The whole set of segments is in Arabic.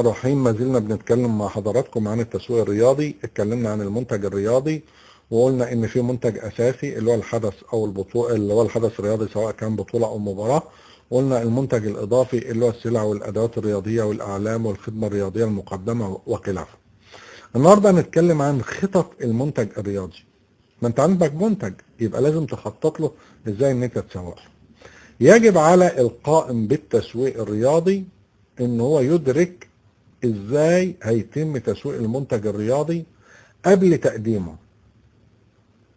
الرحمن الرحيم. ما زلنا بنتكلم مع حضراتكم عن التسويق الرياضي. اتكلمنا عن المنتج الرياضي وقلنا ان في منتج اساسي اللي هو الحدث او البطولة، اللي هو الحدث الرياضي سواء كان بطولة او مباراة. قلنا المنتج الاضافي اللي هو السلع والادوات الرياضية والاعلام والخدمة الرياضية المقدمة وخلافه. النهارده هنتكلم عن خطط المنتج الرياضي. ما انت عندك منتج يبقى لازم تخطط له ازاي ان انت تسوق له. يجب على القائم بالتسويق الرياضي ان هو يدرك ازاي هيتم تسويق المنتج الرياضي قبل تقديمه،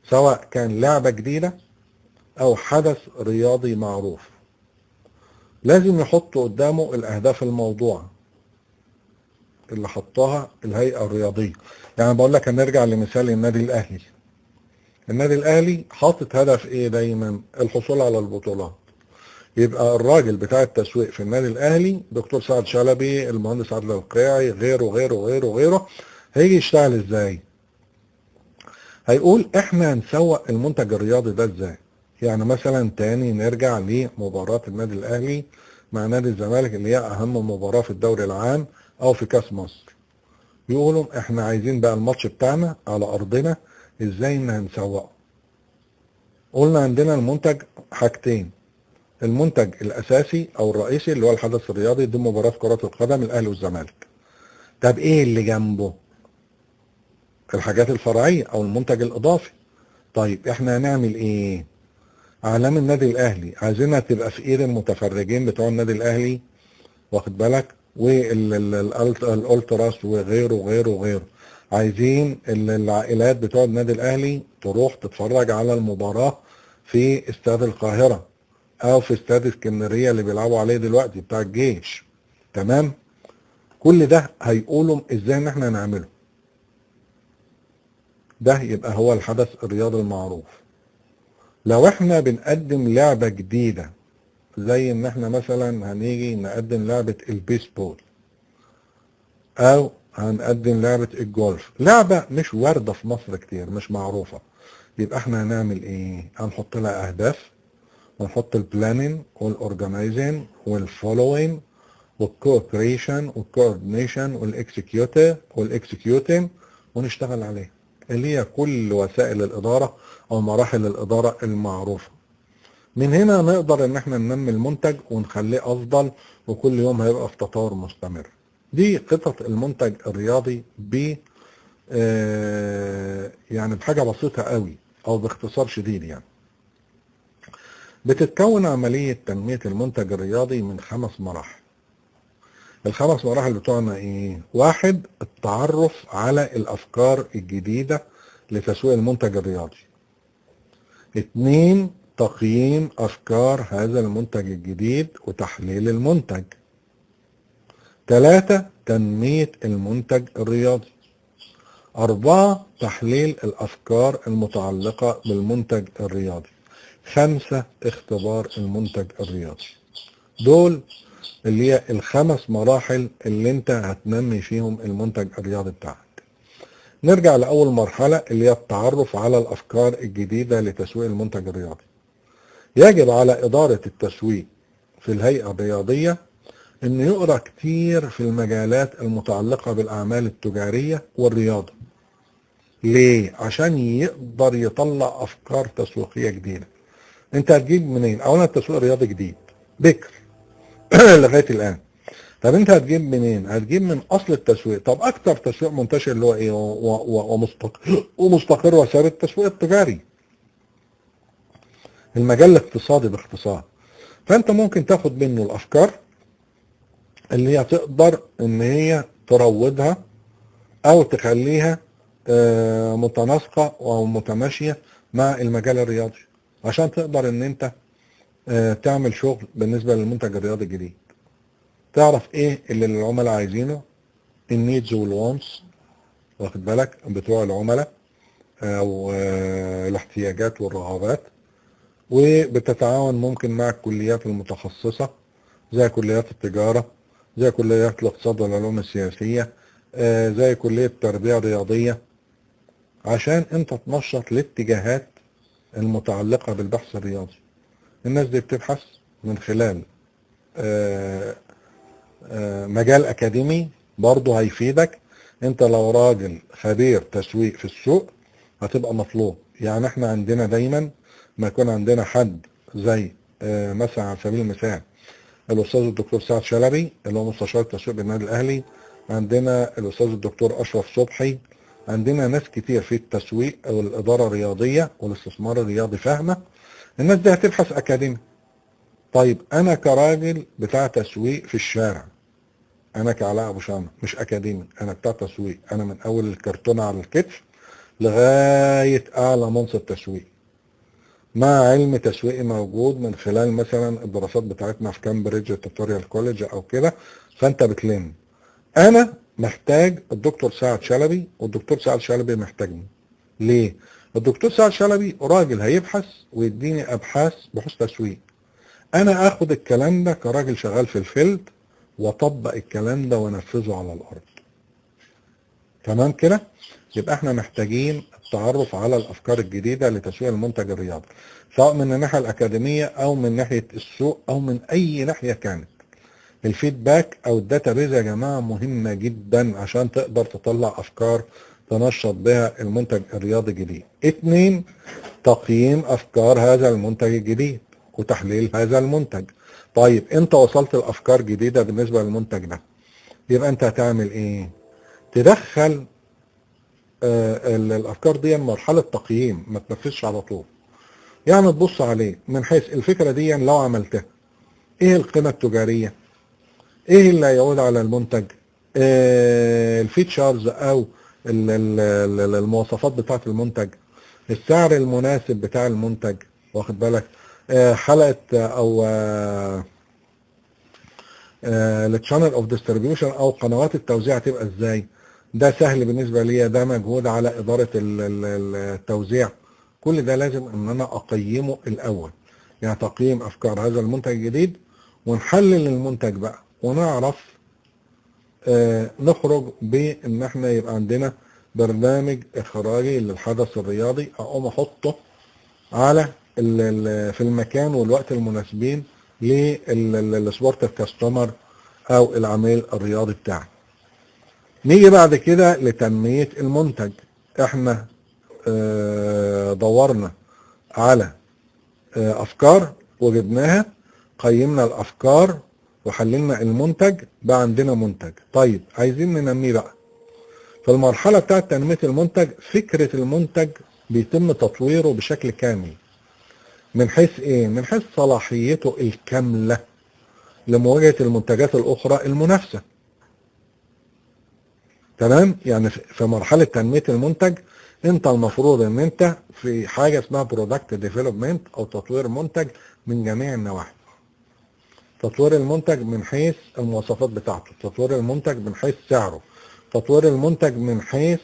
سواء كان لعبة جديدة او حدث رياضي معروف. لازم يحط قدامه الاهداف الموضوعة اللي حطها الهيئة الرياضية. يعني بقول لك هنرجع لمثال النادي الاهلي. النادي الاهلي حاطط هدف ايه دايما؟ الحصول على البطولات. يبقى الراجل بتاع التسويق في النادي الاهلي دكتور سعد شلبي، المهندس عادل القيعي، غيره هيجي يشتغل ازاي؟ هيقول احنا هنسوق المنتج الرياضي ده ازاي. يعني مثلا تاني نرجع لمباراة النادي الاهلي مع نادي الزمالك اللي هي اهم مباراة في الدوري العام او في كاس مصر. يقولوا احنا عايزين بقى الماتش بتاعنا على ارضنا ازاي ان هنسوقه. قلنا عندنا المنتج حاجتين: المنتج الاساسي او الرئيسي اللي هو الحدث الرياضي، دي مباراة كرة القدم الاهلي والزمالك. طب ايه اللي جنبه؟ الحاجات الفرعية او المنتج الاضافي. طيب احنا هنعمل ايه؟ اعلام النادي الاهلي عايزينها تبقى في ايد المتفرجين بتوع النادي الاهلي، واخد بالك، والالتراس وغيره. عايزين العائلات بتوع النادي الاهلي تروح تتفرج على المباراة في استاد القاهرة او في استاد اسكندرية اللي بيلعبوا عليه دلوقتي بتاع الجيش. تمام؟ كل ده هيقولوا ازاي ان احنا نعمله. ده يبقى هو الحدث الرياضي المعروف. لو احنا بنقدم لعبة جديدة زي ان احنا مثلا هنيجي نقدم لعبة البيسبول او هنقدم لعبة الجولف، لعبة مش واردة في مصر كتير، مش معروفة، يبقى احنا هنعمل ايه؟ هنحط لها اهداف ونحط البلانين والاورجنايزين والفولوين والكوبريشن والكوردينيشن والاكسكيوتنج ونشتغل عليه، اللي هي كل وسائل الاداره او مراحل الاداره المعروفه. من هنا نقدر ان احنا ننمي المنتج ونخليه افضل، وكل يوم هيبقى في تطور مستمر. دي خطط المنتج الرياضي ب يعني بحاجه بسيطه قوي او باختصار شديد. يعني بتتكون عمليه تنميه المنتج الرياضي من 5 مراحل. ال5 مراحل بتوعنا ايه؟ 1، التعرف على الافكار الجديدة لتسويق المنتج الرياضي. 2، تقييم افكار هذا المنتج الجديد وتحليل المنتج. 3، تنمية المنتج الرياضي. 4، تحليل الافكار المتعلقة بالمنتج الرياضي. 5، اختبار المنتج الرياضي. دول اللي هي ال5 مراحل اللي انت هتنمي فيهم المنتج الرياضي بتاعك. نرجع لأول مرحلة اللي هي التعرف على الأفكار الجديدة لتسويق المنتج الرياضي. يجب على إدارة التسويق في الهيئة الرياضية أن يقرأ كتير في المجالات المتعلقة بالأعمال التجارية والرياضة. ليه؟ عشان يقدر يطلع أفكار تسويقية جديدة. انت هتجيب منين؟ أولا التسويق الرياضي جديد بكر لغاية الآن. طب انت هتجيب منين؟ هتجيب من اصل التسويق. طب اكتر تسويق منتشر اللي هو ايه ومستقر وسائل التسويق التجاري، المجال الاقتصادي باختصار. فانت ممكن تاخد منه الافكار اللي هي تقدر ان هي تروضها او تخليها متناسقة او متماشية مع المجال الرياضي، عشان تقدر ان انت تعمل شغل بالنسبة للمنتج الرياضي الجديد. تعرف ايه اللي العملاء عايزينه، النيدز والوانس، واخد بالك، بتوع العملاء او الاحتياجات والرغبات. وبتتعاون ممكن مع الكليات المتخصصة زي كليات التجارة، زي كليات الاقتصاد والعلوم السياسية، زي كلية التربية الرياضية، عشان انت تنشط الاتجاهات المتعلقة بالبحث الرياضي. الناس دي بتبحث من خلال مجال اكاديمي برضه هيفيدك. انت لو راجل خبير تسويق في السوق هتبقى مطلوب. يعني احنا عندنا دايما ما يكون عندنا حد زي مثلا على سبيل المثال الاستاذ الدكتور سعد شلبي اللي هو مستشار التسويق بالنادي الاهلي، عندنا الاستاذ الدكتور اشرف صبحي، عندنا ناس كتير في التسويق او الاداره الرياضيه والاستثمار الرياضي فاهمه. الناس دي هتبحث اكاديمي. طيب انا كراجل بتاع تسويق في الشارع، انا كعلاء ابو شامه مش اكاديمي، انا بتاع تسويق، انا من اول الكرتونه على الكتف لغايه اعلى منصب تسويق، مع علم تسويقي موجود من خلال مثلا الدراسات بتاعتنا في كامبريدج توتوريال كوليدج او كده. فانت بتلم. انا محتاج الدكتور سعد شلبي والدكتور سعد شلبي محتاجني. ليه؟ الدكتور سعد شلبي راجل هيبحث ويديني ابحاث بحوث تسويق، انا اخد الكلام ده كراجل شغال في الفيلد واطبق الكلام ده وانفذه على الارض. تمام كده؟ يبقى احنا محتاجين التعرف على الافكار الجديده لتسويق المنتج الرياضي، سواء من الناحيه الاكاديميه او من ناحيه السوق او من اي ناحيه كانت. الفيدباك او الداتا بيز يا جماعه مهمه جدا عشان تقدر تطلع افكار تنشط بها المنتج الرياضي الجديد. اتنين، تقييم افكار هذا المنتج الجديد وتحليل هذا المنتج. طيب انت وصلت لافكار جديده بالنسبه للمنتج ده، يبقى انت هتعمل ايه؟ تدخل الافكار دي مرحله تقييم، ما تنفذش على طول. يعني تبص عليه من حيث الفكره دي لو عملتها ايه القيمه التجاريه، ايه اللي هيعود على المنتج، الفيتشرز او المواصفات بتاعه المنتج، السعر المناسب بتاع المنتج، واخد بالك، حلقه او التشانل اوف ديستريبيوشن او قنوات التوزيع هتبقى ازاي. ده سهل بالنسبه لي، ده مجهود على اداره التوزيع. كل ده لازم ان انا اقيمه الاول، يعني تقييم افكار هذا المنتج الجديد، ونحلل المنتج بقى ونعرف نخرج بان احنا يبقى عندنا برنامج اخراجي للحدث الرياضي اقوم احطه على في المكان والوقت المناسبين للسبورتيف كاستمر او العميل الرياضي بتاعي. نيجي بعد كده لتنمية المنتج. احنا دورنا على افكار وجبناها، قيمنا الافكار وحللنا المنتج، بقى عندنا منتج. طيب عايزين ننميه بقى. في المرحلة بتاعة تنمية المنتج، فكرة المنتج بيتم تطويره بشكل كامل. من حيث ايه؟ من حيث صلاحيته الكاملة لمواجهة المنتجات الاخرى المنافسة. تمام؟ يعني في مرحلة تنمية المنتج انت المفروض ان انت في حاجة اسمها برودكت ديفلوبمنت او تطوير منتج من جميع النواحي. تطوير المنتج من حيث المواصفات بتاعته، تطوير المنتج من حيث سعره، تطوير المنتج من حيث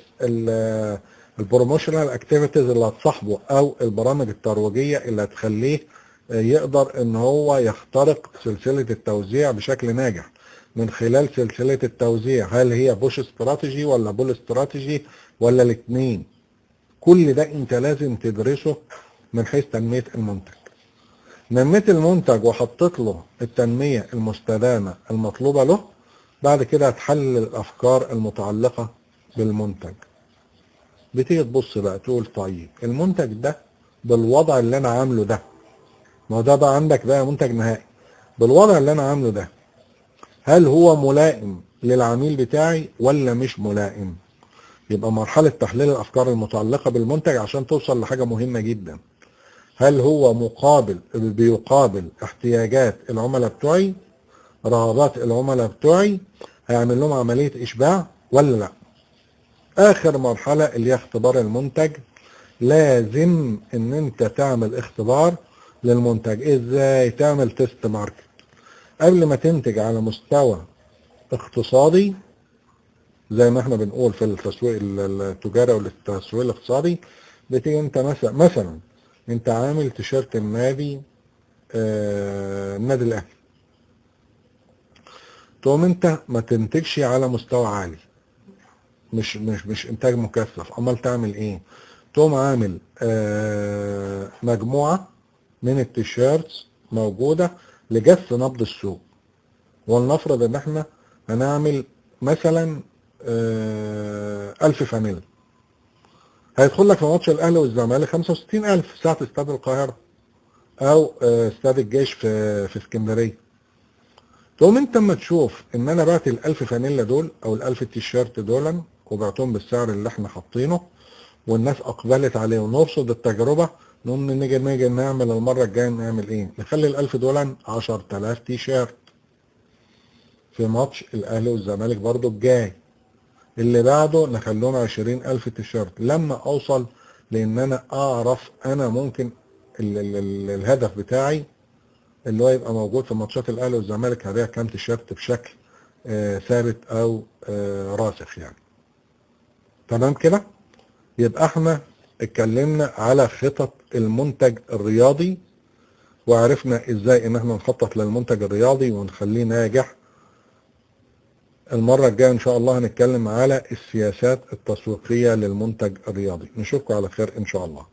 البروموشنال اكتيفيتيز اللي هتصاحبه او البرامج الترويجيه اللي هتخليه يقدر ان هو يخترق سلسله التوزيع بشكل ناجح من خلال سلسله التوزيع. هل هي بوش استراتيجي ولا بول استراتيجي ولا الاثنين؟ كل ده انت لازم تدرسه من حيث تنميه المنتج. نميت المنتج وحطيت له التنمية المستدامة المطلوبة له، بعد كده هتحلل الأفكار المتعلقة بالمنتج. بتيجي تبص بقى تقول طيب المنتج ده بالوضع اللي أنا عامله ده، ما هو ده بقى عندك بقى منتج نهائي، بالوضع اللي أنا عامله ده هل هو ملائم للعميل بتاعي ولا مش ملائم؟ يبقى مرحلة تحليل الأفكار المتعلقة بالمنتج عشان توصل لحاجة مهمة جدا. هل هو بيقابل احتياجات العملاء بتوعي، رغبات العملاء بتوعي، هيعمل لهم عملية إشباع ولا لا؟ آخر مرحلة اللي هي اختبار المنتج. لازم إن أنت تعمل اختبار للمنتج. إزاي؟ تعمل تيست ماركت قبل ما تنتج على مستوى اقتصادي، زي ما احنا بنقول في التسويق التجاري والتسويق الاقتصادي. بتيجي انت مثلا انت عامل تيشيرت النادي النادي الاهلي، تقوم انت ما تنتجش على مستوى عالي، مش انتاج مكثف. امال تعمل ايه؟ تقوم عامل مجموعه من التيشيرتس موجوده لجس نبض السوق. ولنفرض ان احنا هنعمل مثلا 1000 فانيلا، هيدخل لك في ماتش الاهلي والزمالك 65000 ساعة استاد القاهرة او استاد الجيش في اسكندرية. تقوم انت اما تشوف ان انا بعت ال1000 فانيلا دول او ال1000 تيشيرت دول وبعتهم بالسعر اللي احنا حاطينه والناس اقبلت عليه ونرصد التجربة، نقوم نيجي نعمل المرة الجاية نعمل ايه؟ نخلي ال1000 دول 10000 تيشيرت في ماتش الاهلي والزمالك برضو الجاي. اللي بعده نخليهم 20000 تيشيرت لما اوصل لان انا اعرف انا ممكن ال الهدف بتاعي اللي هو يبقى موجود في ماتشات الاهلي والزمالك هبيع كام تيشيرت بشكل ثابت او راسخ يعني. تمام كده؟ يبقى احنا اتكلمنا على خطط المنتج الرياضي وعرفنا ازاي ان احنا نخطط للمنتج الرياضي ونخليه ناجح. المرة الجاية ان شاء الله هنتكلم على السياسات التسويقية للمنتج الرياضي. نشوفكم على خير ان شاء الله.